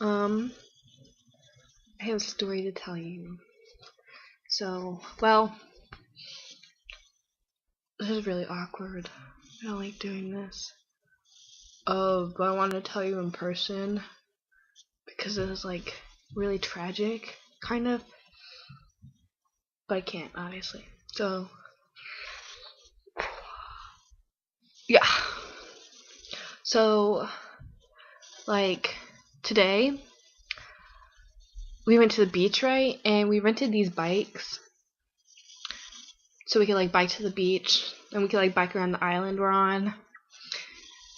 Um, I have a story to tell you. So, well, this is really awkward. I don't like doing this. But I wanted to tell you in person because it was like really tragic, kind of. But I can't, obviously. So, yeah. So, like, today, we went to the beach, right? And we rented these bikes so we could like bike to the beach and we could like bike around the island we're on.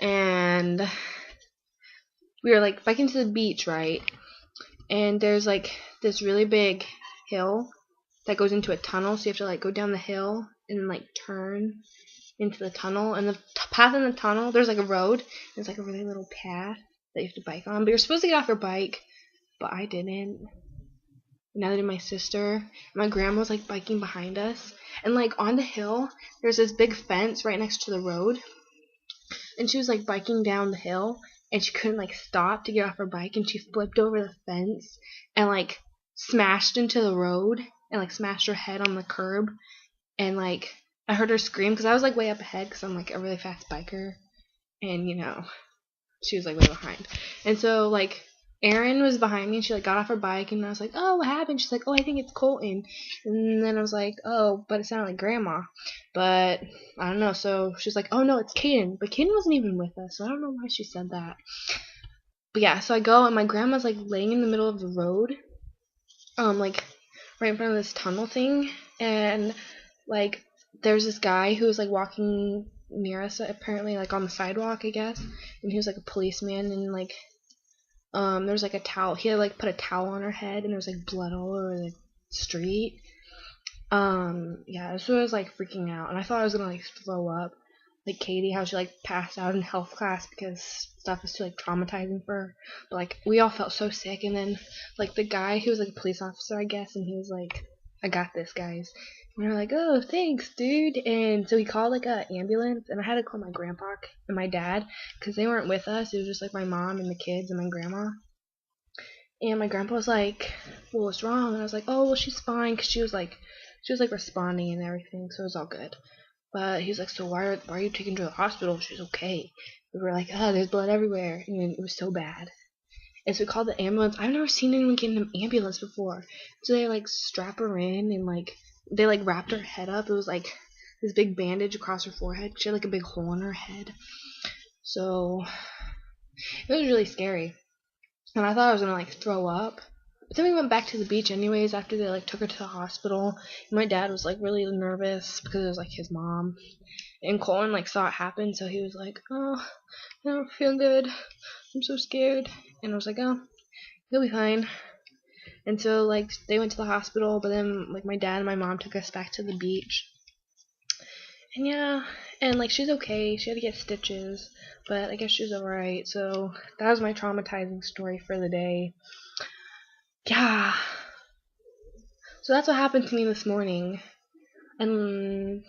And we were like biking to the beach, right? And there's like this really big hill that goes into a tunnel, so you have to like go down the hill and like turn into the tunnel. And the path in the tunnel, there's like a road. There's like a really little path that you have to bike on. But you're supposed to get off your bike, but I didn't. Neither did my sister. My grandma was like biking behind us. And like on the hill, there's this big fence right next to the road. And she was like biking down the hill and she couldn't like stop to get off her bike and she flipped over the fence and like smashed into the road and like smashed her head on the curb. And like I heard her scream because I was like way up ahead because I'm like a really fast biker. And she was like way behind. And so like Erin was behind me and she like got off her bike and I was like, oh, what happened? She's like, oh, I think it's Colton. And then I was like, oh, but it sounded like grandma. But I don't know. So she's like, oh no, it's Kaden. But Kaden wasn't even with us, so I don't know why she said that. But yeah, so I go and my grandma's like laying in the middle of the road, like right in front of this tunnel thing, and like there's this guy who was like walking near us apparently like on the sidewalk, I guess, and he was like a policeman and like there's like a towel. He had like put a towel on her head, and there was like blood all over the street. Yeah, so I was like freaking out, and I thought I was gonna like throw up, like Katie, how she like passed out in health class because stuff was too like traumatizing for her. But like we all felt so sick, and then like the guy who was like a police officer, I guess, and he was like, "I got this, guys." And we were like, "Oh, thanks, dude." And so he called like a ambulance, and I had to call my grandpa and my dad because they weren't with us. It was just like my mom and the kids and my grandma. And my grandpa was like, "Well, what's wrong?" And I was like, "Oh, well, she's fine," because she was like responding and everything, so it was all good. But he's like, "So why are you taking her to the hospital? She's okay." We were like, "Oh, there's blood everywhere," and it was so bad. And so we called the ambulance. I've never seen anyone get in an ambulance before. So they like strap her in and like they like wrapped her head up. It was like this big bandage across her forehead. She had like a big hole in her head. So it was really scary. And I thought I was gonna like throw up. But then we went back to the beach anyways after they like took her to the hospital. And my dad was like really nervous because it was like his mom. And Colin like saw it happen, so he was like, "Oh, I don't feel good. I'm so scared." And I was like, "Oh, he'll be fine." And so like they went to the hospital, but then like my dad and my mom took us back to the beach. And yeah, and like she's okay. She had to get stitches, but I guess she's alright. So that was my traumatizing story for the day. Yeah. So that's what happened to me this morning. And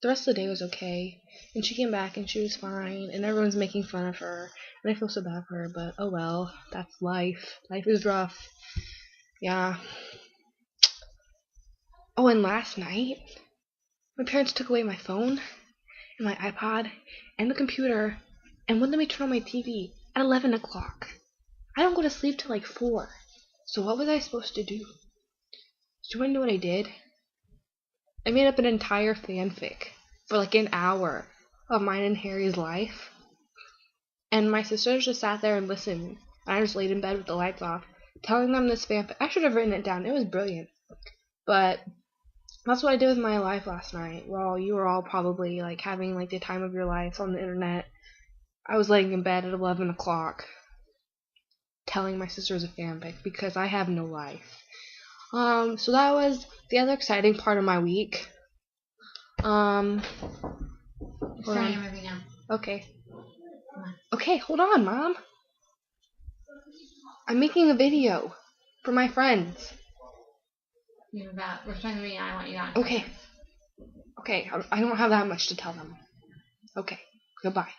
the rest of the day was okay. And she came back and she was fine. And everyone's making fun of her. And I feel so bad for her, but oh well. That's life. Life is rough. Yeah. Oh, and last night, my parents took away my phone and my iPod and the computer and wouldn't let me turn on my TV at 11 o'clock. I don't go to sleep till like 4. So what was I supposed to do? Do you want to know what I did? I made up an entire fanfic for like an hour of mine and Harry's life. And my sisters just sat there and listened. And I just laid in bed with the lights off, telling them this fanfic. I should have written it down. It was brilliant. But that's what I did with my life last night. While you were all probably like having like the time of your life on the internet, I was laying in bed at 11 o'clock telling my sisters a fanfic because I have no life. So that was the other exciting part of my week. Hold Starting on. your movie now. Okay. Come on. Okay, hold on, Mom. I'm making a video for my friends. We're starting the movie now. I want you to Okay. Okay, I don't have that much to tell them. Okay, goodbye.